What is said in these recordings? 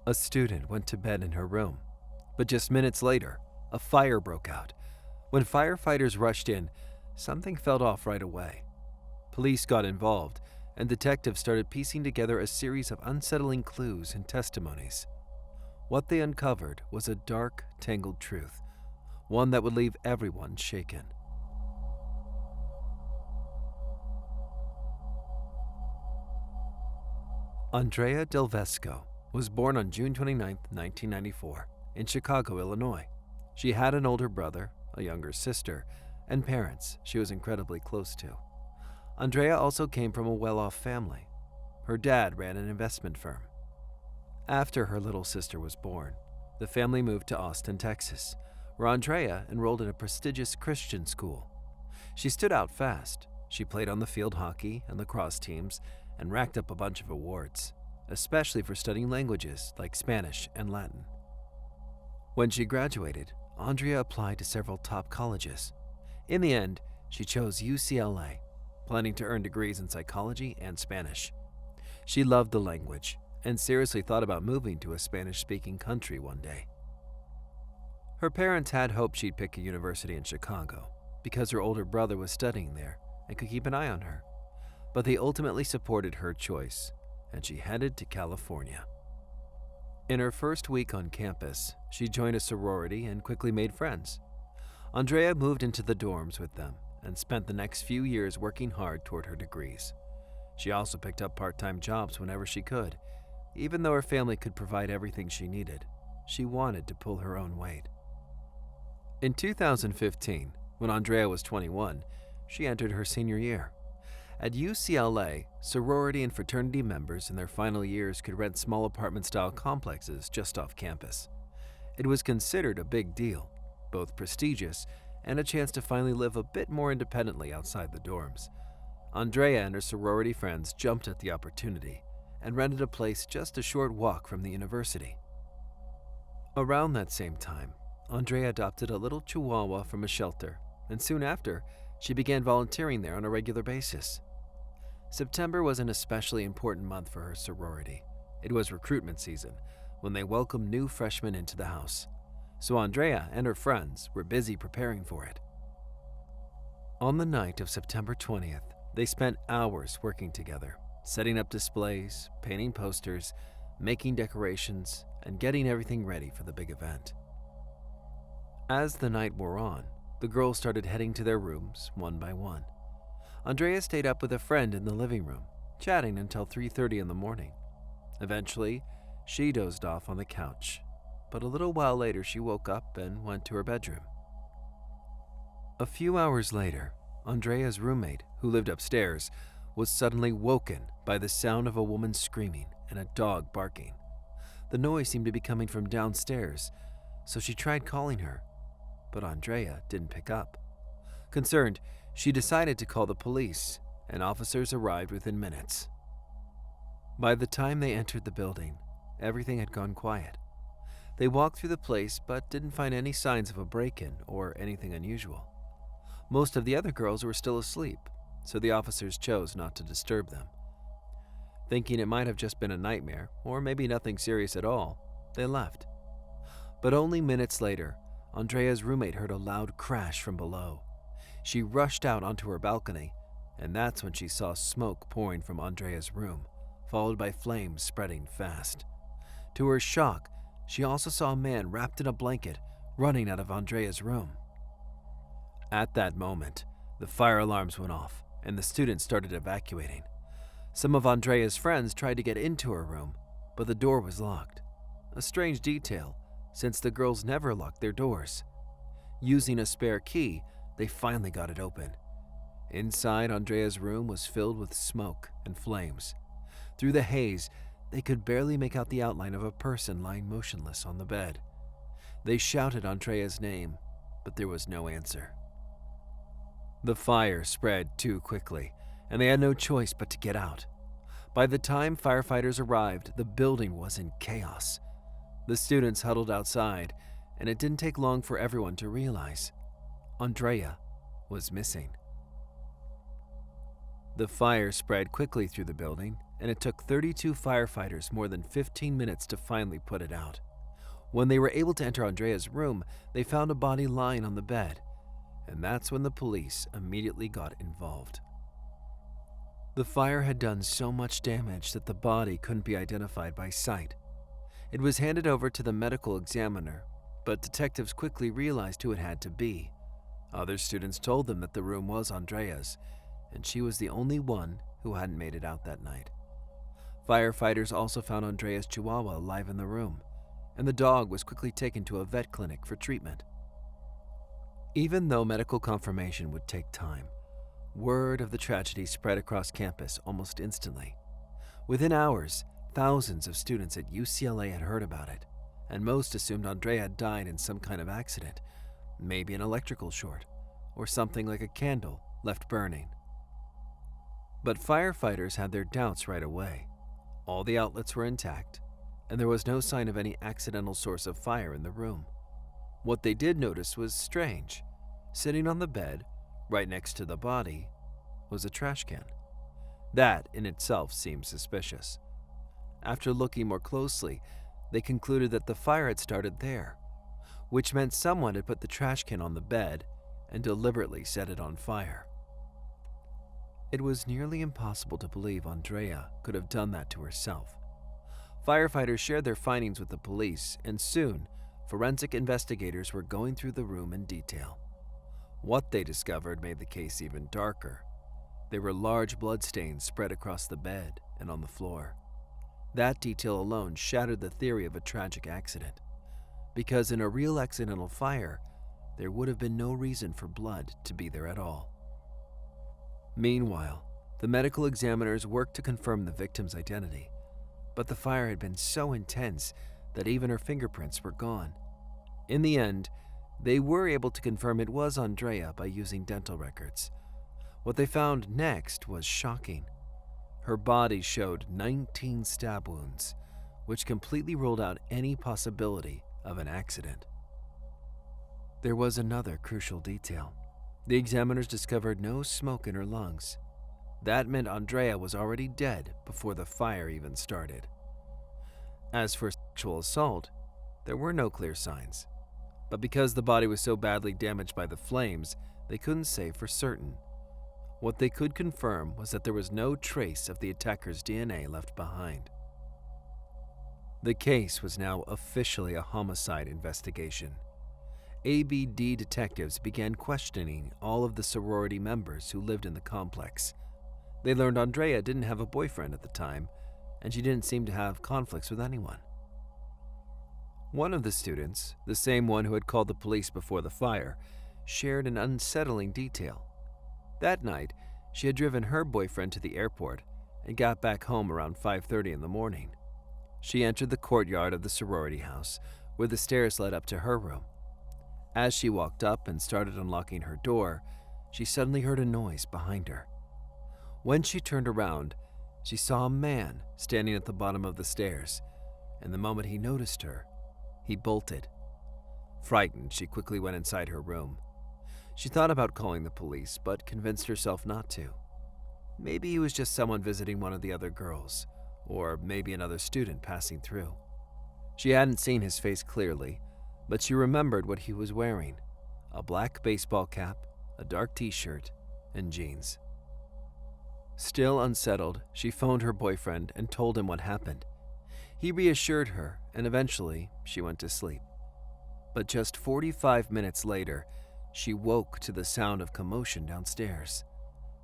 A student went to bed in her room, but just minutes later, a fire broke out. When firefighters rushed in, something felt off right away. Police got involved, and detectives started piecing together a series of unsettling clues and testimonies. What they uncovered was a dark, tangled truth, one that would leave everyone shaken. Andrea DelVesco was born on June 29, 1994, in Chicago, Illinois. She had an older brother, a younger sister, and parents she was incredibly close to. Andrea also came from a well-off family. Her dad ran an investment firm. After her little sister was born, the family moved to Austin, Texas, where Andrea enrolled in a prestigious Christian school. She stood out fast. She played on the field hockey and lacrosse teams and racked up a bunch of awards, especially for studying languages like Spanish and Latin. When she graduated, Andrea applied to several top colleges. In the end, she chose UCLA, planning to earn degrees in psychology and Spanish. She loved the language and seriously thought about moving to a Spanish-speaking country one day. Her parents had hoped she'd pick a university in Chicago because her older brother was studying there and could keep an eye on her, but they ultimately supported her choice, and she headed to California. In her first week on campus, she joined a sorority and quickly made friends. Andrea moved into the dorms with them and spent the next few years working hard toward her degrees. She also picked up part-time jobs whenever she could. Even though her family could provide everything she needed, she wanted to pull her own weight. In 2015, when Andrea was 21, she entered her senior year. At UCLA, sorority and fraternity members in their final years could rent small apartment-style complexes just off campus. It was considered a big deal, both prestigious and a chance to finally live a bit more independently outside the dorms. Andrea and her sorority friends jumped at the opportunity and rented a place just a short walk from the university. Around that same time, Andrea adopted a little chihuahua from a shelter, and soon after, she began volunteering there on a regular basis. September was an especially important month for her sorority. It was recruitment season, when they welcomed new freshmen into the house, so Andrea and her friends were busy preparing for it. On the night of September 20th, they spent hours working together, setting up displays, painting posters, making decorations, and getting everything ready for the big event. As the night wore on, the girls started heading to their rooms one by one. Andrea stayed up with a friend in the living room, chatting until 3:30 in the morning. Eventually, she dozed off on the couch, but a little while later she woke up and went to her bedroom. A few hours later, Andrea's roommate, who lived upstairs, was suddenly woken by the sound of a woman screaming and a dog barking. The noise seemed to be coming from downstairs, so she tried calling her, but Andrea didn't pick up. Concerned, she decided to call the police, and officers arrived within minutes. By the time they entered the building, everything had gone quiet. They walked through the place but didn't find any signs of a break-in or anything unusual. Most of the other girls were still asleep, so the officers chose not to disturb them. Thinking it might have just been a nightmare, or maybe nothing serious at all, they left. But only minutes later, Andrea's roommate heard a loud crash from below. She rushed out onto her balcony, and that's when she saw smoke pouring from Andrea's room, followed by flames spreading fast. To her shock, she also saw a man wrapped in a blanket running out of Andrea's room. At that moment, the fire alarms went off, and the students started evacuating. Some of Andrea's friends tried to get into her room, but the door was locked. A strange detail, since the girls never locked their doors. Using a spare key, they finally got it open. Inside, Andrea's room was filled with smoke and flames. Through the haze, they could barely make out the outline of a person lying motionless on the bed. They shouted Andrea's name, but there was no answer. The fire spread too quickly, and they had no choice but to get out. By the time firefighters arrived, the building was in chaos. The students huddled outside, and it didn't take long for everyone to realize Andrea was missing. The fire spread quickly through the building, and it took 32 firefighters more than 15 minutes to finally put it out. When they were able to enter Andrea's room, they found a body lying on the bed, and that's when the police immediately got involved. The fire had done so much damage that the body couldn't be identified by sight. It was handed over to the medical examiner, but detectives quickly realized who it had to be. Other students told them that the room was Andrea's, and she was the only one who hadn't made it out that night. Firefighters also found Andrea's chihuahua alive in the room, and the dog was quickly taken to a vet clinic for treatment. Even though medical confirmation would take time, word of the tragedy spread across campus almost instantly. Within hours, thousands of students at UCLA had heard about it, and most assumed Andrea had died in some kind of accident, maybe an electrical short, or something like a candle left burning. But firefighters had their doubts right away. All the outlets were intact, and there was no sign of any accidental source of fire in the room. What they did notice was strange. Sitting on the bed, right next to the body, was a trash can. That in itself seemed suspicious. After looking more closely, they concluded that the fire had started there, which meant someone had put the trash can on the bed and deliberately set it on fire. It was nearly impossible to believe Andrea could have done that to herself. Firefighters shared their findings with the police, and soon, forensic investigators were going through the room in detail. What they discovered made the case even darker. There were large bloodstains spread across the bed and on the floor. That detail alone shattered the theory of a tragic accident, because in a real accidental fire, there would have been no reason for blood to be there at all. Meanwhile, the medical examiners worked to confirm the victim's identity, but the fire had been so intense that even her fingerprints were gone. In the end, they were able to confirm it was Andrea by using dental records. What they found next was shocking. Her body showed 19 stab wounds, which completely ruled out any possibility of an accident. There was another crucial detail. The examiners discovered no smoke in her lungs. That meant Andrea was already dead before the fire even started. As for sexual assault, there were no clear signs. But because the body was so badly damaged by the flames, they couldn't say for certain. What they could confirm was that there was no trace of the attacker's DNA left behind. The case was now officially a homicide investigation. ABD detectives began questioning all of the sorority members who lived in the complex. They learned Andrea didn't have a boyfriend at the time, and she didn't seem to have conflicts with anyone. One of the students, the same one who had called the police before the fire, shared an unsettling detail. That night, she had driven her boyfriend to the airport and got back home around 5:30 in the morning. She entered the courtyard of the sorority house, where the stairs led up to her room. As she walked up and started unlocking her door, she suddenly heard a noise behind her. When she turned around, she saw a man standing at the bottom of the stairs, and the moment he noticed her, he bolted. Frightened, she quickly went inside her room. She thought about calling the police, but convinced herself not to. Maybe he was just someone visiting one of the other girls, or maybe another student passing through. She hadn't seen his face clearly, but she remembered what he was wearing: a black baseball cap, a dark t-shirt, and jeans. Still unsettled, she phoned her boyfriend and told him what happened. He reassured her, and eventually she went to sleep. But just 45 minutes later, she woke to the sound of commotion downstairs,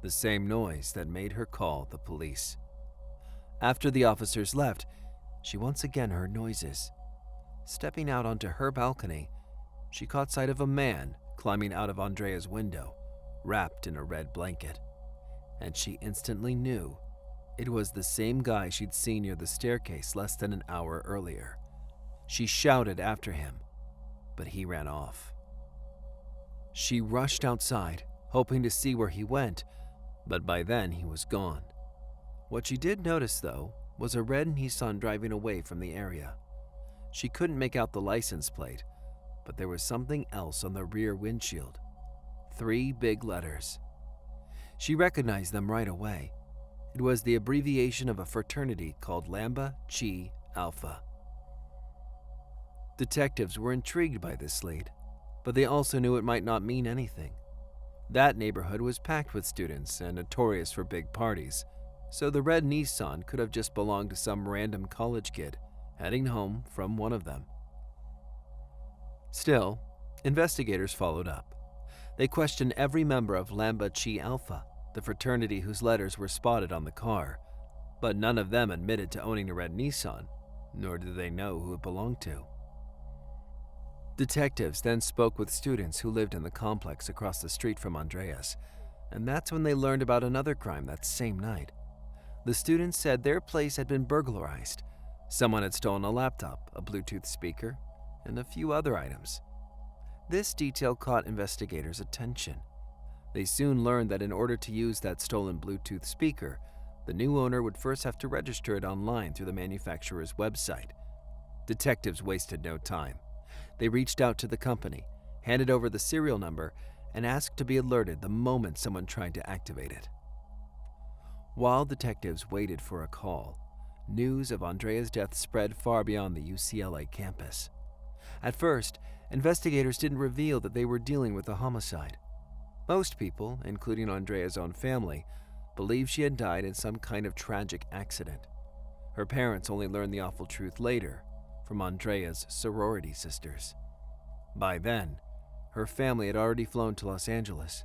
the same noise that made her call the police. After the officers left, she once again heard noises. Stepping out onto her balcony, she caught sight of a man climbing out of Andrea's window, wrapped in a red blanket, and she instantly knew it was the same guy she'd seen near the staircase less than an hour earlier. She shouted after him, but he ran off. She rushed outside, hoping to see where he went, but by then he was gone. What she did notice, though, was a red Nissan driving away from the area. She couldn't make out the license plate, but there was something else on the rear windshield. 3 big letters. She recognized them right away. It It was the abbreviation of a fraternity called Lambda Chi Alpha. Detectives were intrigued by this lead, but they also knew it might not mean anything. That neighborhood was packed with students and notorious for big parties, so the red Nissan could have just belonged to some random college kid heading home from one of them. Still, investigators followed up. They questioned every member of Lambda Chi Alpha, the fraternity whose letters were spotted on the car, but none of them admitted to owning a red Nissan, nor did they know who it belonged to. Detectives then spoke with students who lived in the complex across the street from Andrea's, and that's when they learned about another crime that same night. The students said their place had been burglarized. Someone had stolen a laptop, a Bluetooth speaker, and a few other items. This detail caught investigators' attention. They soon learned that in order to use that stolen Bluetooth speaker, the new owner would first have to register it online through the manufacturer's website. Detectives wasted no time. They reached out to the company, handed over the serial number, and asked to be alerted the moment someone tried to activate it. While detectives waited for a call, news of Andrea's death spread far beyond the UCLA campus. At first, investigators didn't reveal that they were dealing with a homicide. Most people, including Andrea's own family, believed she had died in some kind of tragic accident. Her parents only learned the awful truth later, from Andrea's sorority sisters. By then, her family had already flown to Los Angeles.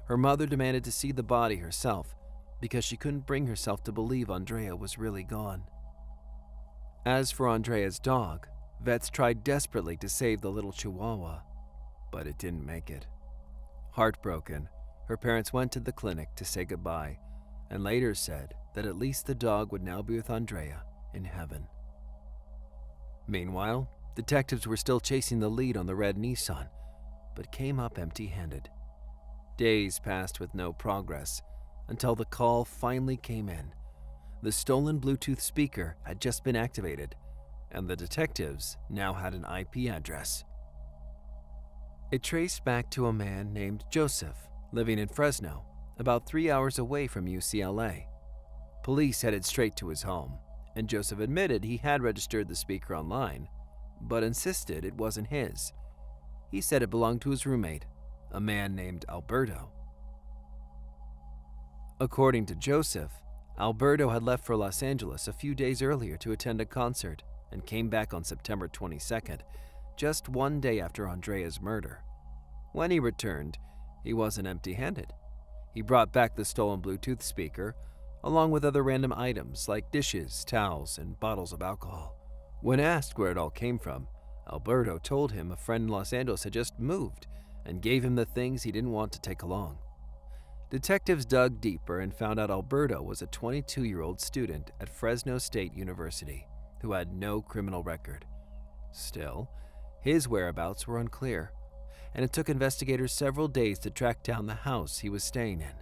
Her mother demanded to see the body herself because she couldn't bring herself to believe Andrea was really gone. As for Andrea's dog, vets tried desperately to save the little chihuahua, but it didn't make it. Heartbroken, her parents went to the clinic to say goodbye and later said that at least the dog would now be with Andrea in heaven. Meanwhile, detectives were still chasing the lead on the red Nissan, but came up empty-handed. Days passed with no progress until the call finally came in. The stolen Bluetooth speaker had just been activated, and the detectives now had an IP address. It traced back to a man named Joseph, living in Fresno, about 3 hours away from UCLA. Police headed straight to his home, and Joseph admitted he had registered the speaker online, but insisted it wasn't his. He said it belonged to his roommate, a man named Alberto. According to Joseph, Alberto had left for Los Angeles a few days earlier to attend a concert and came back on September 22nd, just one day after Andrea's murder. When he returned, he wasn't empty-handed. He brought back the stolen Bluetooth speaker, along with other random items like dishes, towels, and bottles of alcohol. When asked where it all came from, Alberto told him a friend in Los Angeles had just moved and gave him the things he didn't want to take along. Detectives dug deeper and found out Alberto was a 22-year-old student at Fresno State University who had no criminal record. Still, his whereabouts were unclear, and it took investigators several days to track down the house he was staying in.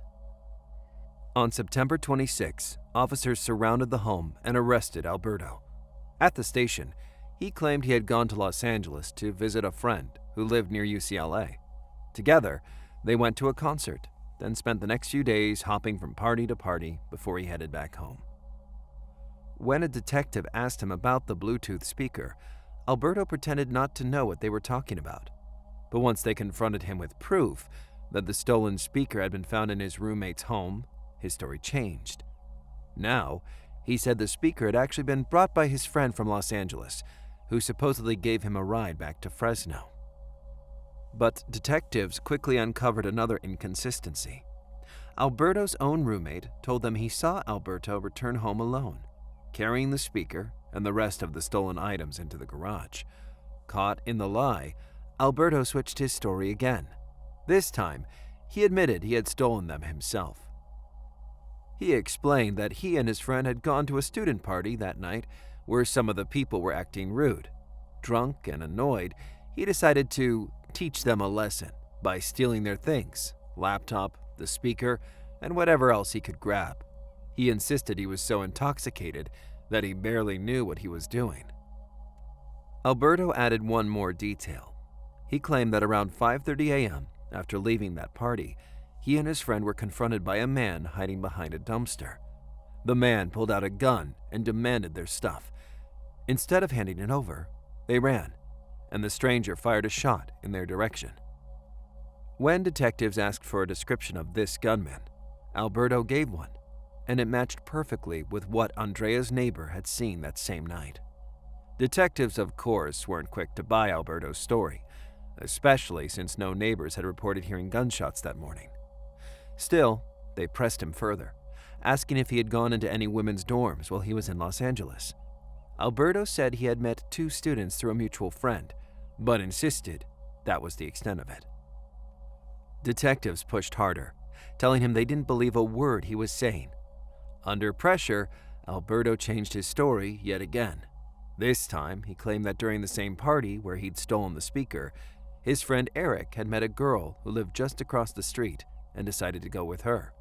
On September 26, officers surrounded the home and arrested Alberto. At the station, he claimed he had gone to Los Angeles to visit a friend who lived near UCLA. Together, they went to a concert, then spent the next few days hopping from party to party before he headed back home. When a detective asked him about the Bluetooth speaker, Alberto pretended not to know what they were talking about. But once they confronted him with proof that the stolen speaker had been found in his roommate's home, his story changed. Now, he said the speaker had actually been brought by his friend from Los Angeles, who supposedly gave him a ride back to Fresno. But detectives quickly uncovered another inconsistency. Alberto's own roommate told them he saw Alberto return home alone, carrying the speaker and the rest of the stolen items into the garage. Caught in the lie, Alberto switched his story again. This time, he admitted he had stolen them himself. He explained that he and his friend had gone to a student party that night where some of the people were acting rude. Drunk and annoyed, he decided to teach them a lesson by stealing their things, laptop, the speaker, and whatever else he could grab. He insisted he was so intoxicated that he barely knew what he was doing. Alberto added one more detail. He claimed that around 5:30 a.m., after leaving that party, he and his friend were confronted by a man hiding behind a dumpster. The man pulled out a gun and demanded their stuff. Instead of handing it over, they ran, and the stranger fired a shot in their direction. When detectives asked for a description of this gunman, Alberto gave one, and it matched perfectly with what Andrea's neighbor had seen that same night. Detectives, of course, weren't quick to buy Alberto's story, especially since no neighbors had reported hearing gunshots that morning. Still, they pressed him further, asking if he had gone into any women's dorms while he was in Los Angeles. Alberto said he had met 2 students through a mutual friend, but insisted that was the extent of it. Detectives pushed harder, telling him they didn't believe a word he was saying. Under pressure, Alberto changed his story yet again. This time, he claimed that during the same party where he'd stolen the speaker, his friend Eric had met a girl who lived just across the street and decided to go with her.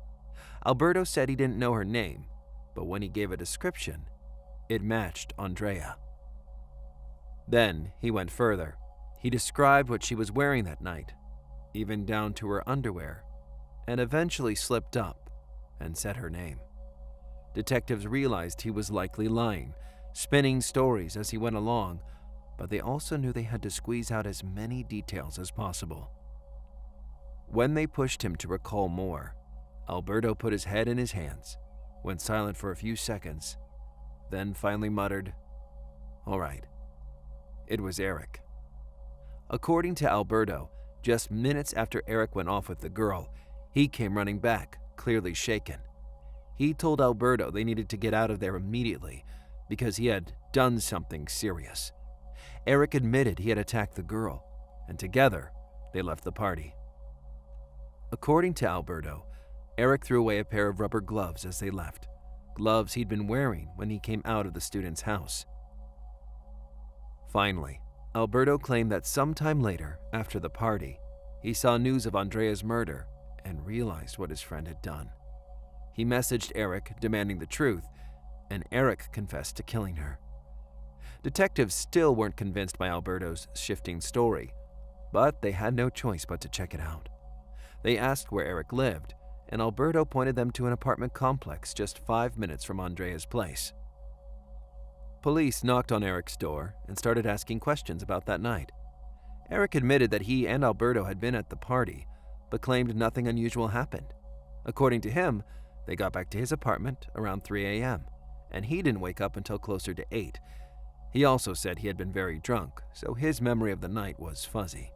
Alberto said he didn't know her name, but when he gave a description, it matched Andrea. Then he went further. He described what she was wearing that night, even down to her underwear, and eventually slipped up and said her name. Detectives realized he was likely lying, spinning stories as he went along, but they also knew they had to squeeze out as many details as possible. When they pushed him to recall more, Alberto put his head in his hands, went silent for a few seconds, then finally muttered, "All right." It was Eric. According to Alberto, just minutes after Eric went off with the girl, he came running back, clearly shaken. He told Alberto they needed to get out of there immediately because he had done something serious. Eric admitted he had attacked the girl, and together they left the party. According to Alberto, Eric threw away a pair of rubber gloves as they left, gloves he'd been wearing when he came out of the student's house. Finally, Alberto claimed that sometime later, after the party, he saw news of Andrea's murder and realized what his friend had done. He messaged Eric demanding the truth, and Eric confessed to killing her. Detectives still weren't convinced by Alberto's shifting story, but they had no choice but to check it out. They asked where Eric lived, and Alberto pointed them to an apartment complex just 5 minutes from Andrea's place. Police knocked on Eric's door and started asking questions about that night. Eric admitted that he and Alberto had been at the party, but claimed nothing unusual happened. According to him, they got back to his apartment around 3 a.m., and he didn't wake up until closer to 8. He also said he had been very drunk, so his memory of the night was fuzzy.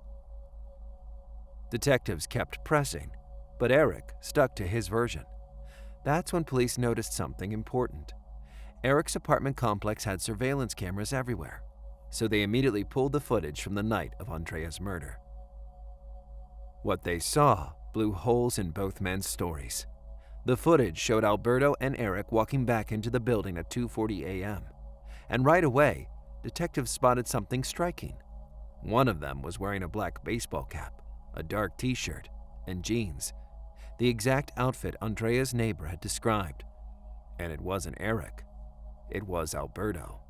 Detectives kept pressing, but Eric stuck to his version. That's when police noticed something important. Eric's apartment complex had surveillance cameras everywhere, so they immediately pulled the footage from the night of Andrea's murder. What they saw blew holes in both men's stories. The footage showed Alberto and Eric walking back into the building at 2:40 a.m., and right away, detectives spotted something striking. One of them was wearing a black baseball cap, a dark t-shirt, and jeans, the exact outfit Andrea's neighbor had described. And it wasn't Eric. It was Alberto.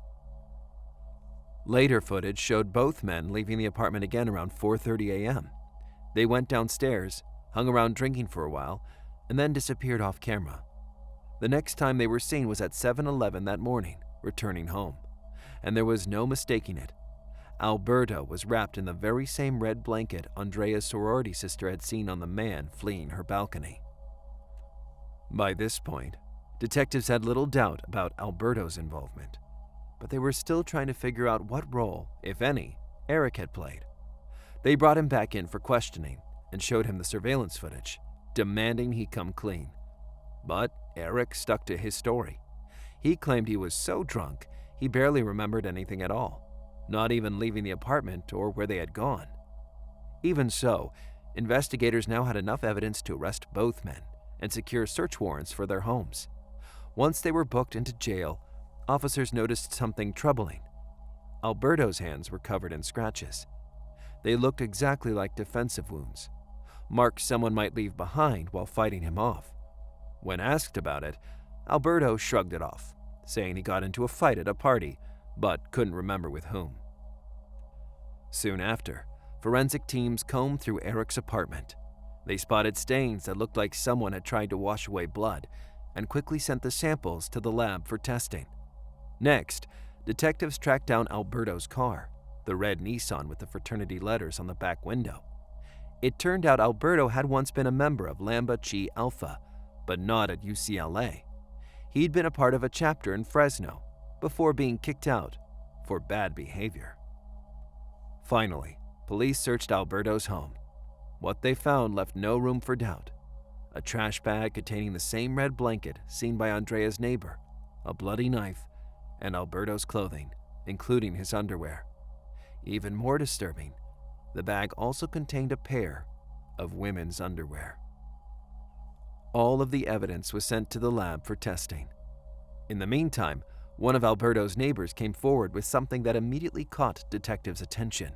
Later footage showed both men leaving the apartment again around 4:30 a.m. They went downstairs, hung around drinking for a while, and then disappeared off camera. The next time they were seen was at 7-Eleven that morning, returning home, and there was no mistaking it. Alberto was wrapped in the very same red blanket Andrea's sorority sister had seen on the man fleeing her balcony. By this point, detectives had little doubt about Alberto's involvement, but they were still trying to figure out what role, if any, Eric had played. They brought him back in for questioning and showed him the surveillance footage, demanding he come clean. But Eric stuck to his story. He claimed he was so drunk he barely remembered anything at all, not even leaving the apartment or where they had gone. Even so, investigators now had enough evidence to arrest both men and secure search warrants for their homes. Once they were booked into jail, officers noticed something troubling. Alberto's hands were covered in scratches. They looked exactly like defensive wounds, marks someone might leave behind while fighting him off. When asked about it, Alberto shrugged it off, saying he got into a fight at a party, but couldn't remember with whom. Soon after, forensic teams combed through Eric's apartment. They spotted stains that looked like someone had tried to wash away blood, and quickly sent the samples to the lab for testing. Next, detectives tracked down Alberto's car, the red Nissan with the fraternity letters on the back window. It turned out Alberto had once been a member of Lambda Chi Alpha, but not at UCLA. He'd been a part of a chapter in Fresno before being kicked out for bad behavior. Finally, police searched Alberto's home. What they found left no room for doubt. A trash bag containing the same red blanket seen by Andrea's neighbor, a bloody knife, and Alberto's clothing, including his underwear. Even more disturbing, the bag also contained a pair of women's underwear. All of the evidence was sent to the lab for testing. In the meantime, one of Alberto's neighbors came forward with something that immediately caught detectives' attention.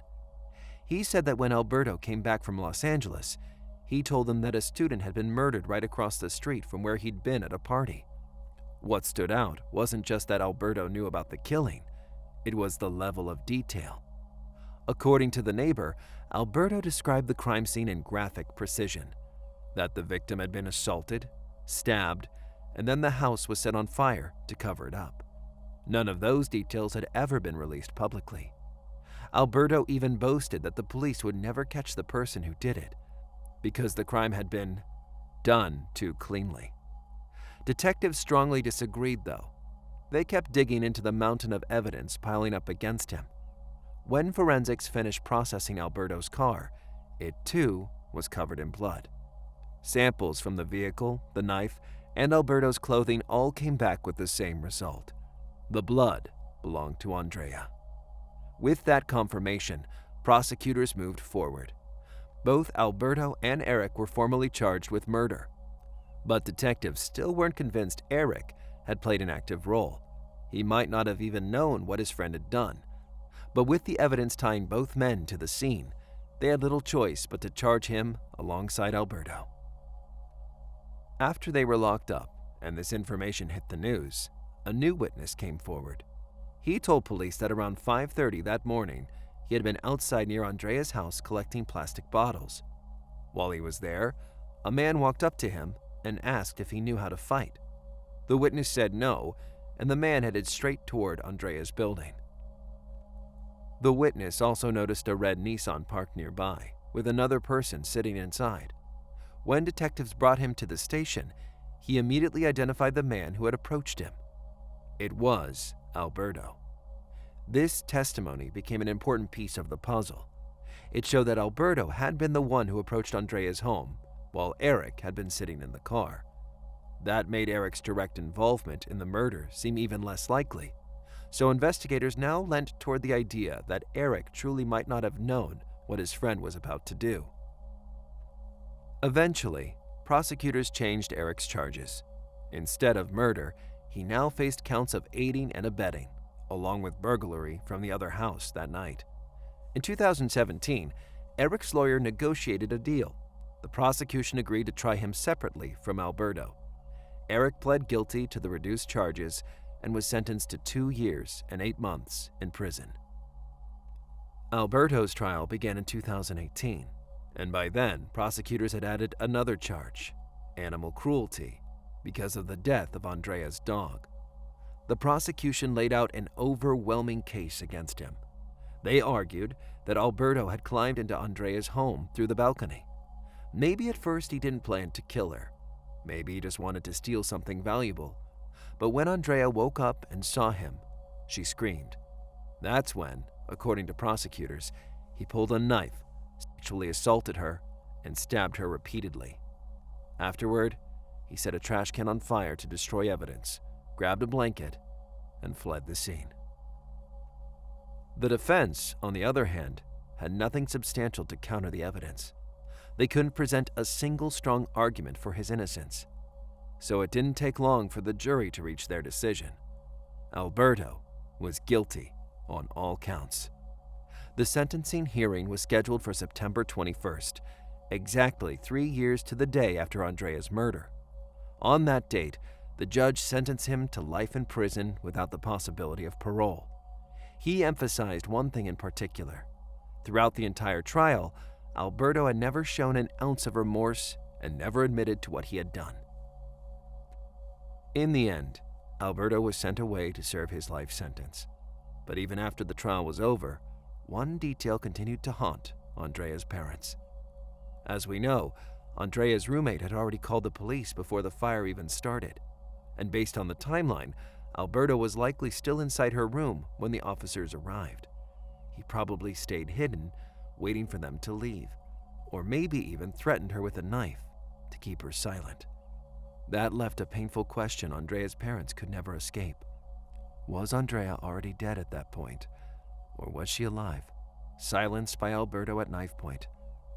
He said that when Alberto came back from Los Angeles, he told them that a student had been murdered right across the street from where he'd been at a party. What stood out wasn't just that Alberto knew about the killing, it was the level of detail. According to the neighbor, Alberto described the crime scene in graphic precision: that the victim had been assaulted, stabbed, and then the house was set on fire to cover it up. None of those details had ever been released publicly. Alberto even boasted that the police would never catch the person who did it, because the crime had been done too cleanly. Detectives strongly disagreed, though. They kept digging into the mountain of evidence piling up against him. When forensics finished processing Alberto's car, it too was covered in blood. Samples from the vehicle, the knife, and Alberto's clothing all came back with the same result. The blood belonged to Andrea. With that confirmation, prosecutors moved forward. Both Alberto and Eric were formally charged with murder. But detectives still weren't convinced Eric had played an active role. He might not have even known what his friend had done. But with the evidence tying both men to the scene, they had little choice but to charge him alongside Alberto. After they were locked up and this information hit the news, a new witness came forward. He told police that around 5:30 that morning, he had been outside near Andrea's house collecting plastic bottles. While he was there, a man walked up to him and asked if he knew how to fight. The witness said no, and the man headed straight toward Andrea's building. The witness also noticed a red Nissan parked nearby, with another person sitting inside. When detectives brought him to the station, he immediately identified the man who had approached him. It was Alberto. This testimony became an important piece of the puzzle. It showed that Alberto had been the one who approached Andrea's home, while Eric had been sitting in the car. That made Eric's direct involvement in the murder seem even less likely, so investigators now leant toward the idea that Eric truly might not have known what his friend was about to do. Eventually, prosecutors changed Eric's charges. Instead of murder, he now faced counts of aiding and abetting, along with burglary from the other house that night. In 2017, Eric's lawyer negotiated a deal. The prosecution agreed to try him separately from Alberto. Eric pled guilty to the reduced charges and was sentenced to 2 years and 8 months in prison. Alberto's trial began in 2018, and by then, prosecutors had added another charge: animal cruelty, because of the death of Andrea's dog. The prosecution laid out an overwhelming case against him. They argued that Alberto had climbed into Andrea's home through the balcony. Maybe at first he didn't plan to kill her. Maybe he just wanted to steal something valuable. But when Andrea woke up and saw him, she screamed. That's when, according to prosecutors, he pulled a knife, sexually assaulted her, and stabbed her repeatedly. Afterward, he set a trash can on fire to destroy evidence, grabbed a blanket, and fled the scene. The defense, on the other hand, had nothing substantial to counter the evidence. They couldn't present a single strong argument for his innocence. So it didn't take long for the jury to reach their decision. Alberto was guilty on all counts. The sentencing hearing was scheduled for September 21st, exactly 3 years to the day after Andrea's murder. On that date, the judge sentenced him to life in prison without the possibility of parole. He emphasized one thing in particular. Throughout the entire trial, Alberto had never shown an ounce of remorse and never admitted to what he had done. In the end, Alberto was sent away to serve his life sentence. But even after the trial was over, one detail continued to haunt Andrea's parents. As we know, Andrea's roommate had already called the police before the fire even started. And based on the timeline, Alberto was likely still inside her room when the officers arrived. He probably stayed hidden, waiting for them to leave, or maybe even threatened her with a knife to keep her silent. That left a painful question Andrea's parents could never escape. Was Andrea already dead at that point, or was she alive, silenced by Alberto at knife point,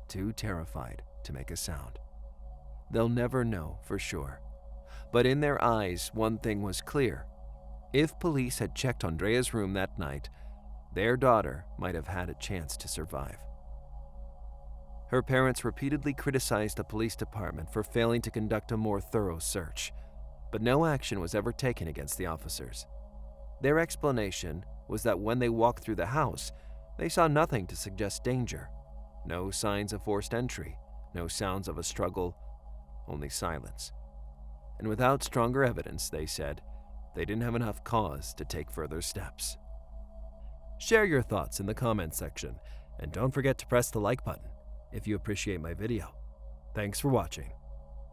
too terrified to make a sound? They'll never know for sure. But in their eyes, one thing was clear. If police had checked Andrea's room that night, their daughter might have had a chance to survive. Her parents repeatedly criticized the police department for failing to conduct a more thorough search, but no action was ever taken against the officers. Their explanation was that when they walked through the house, they saw nothing to suggest danger. No signs of forced entry, no sounds of a struggle, only silence. And without stronger evidence, they said, they didn't have enough cause to take further steps. Share your thoughts in the comments section, and don't forget to press the like button if you appreciate my video. Thanks for watching.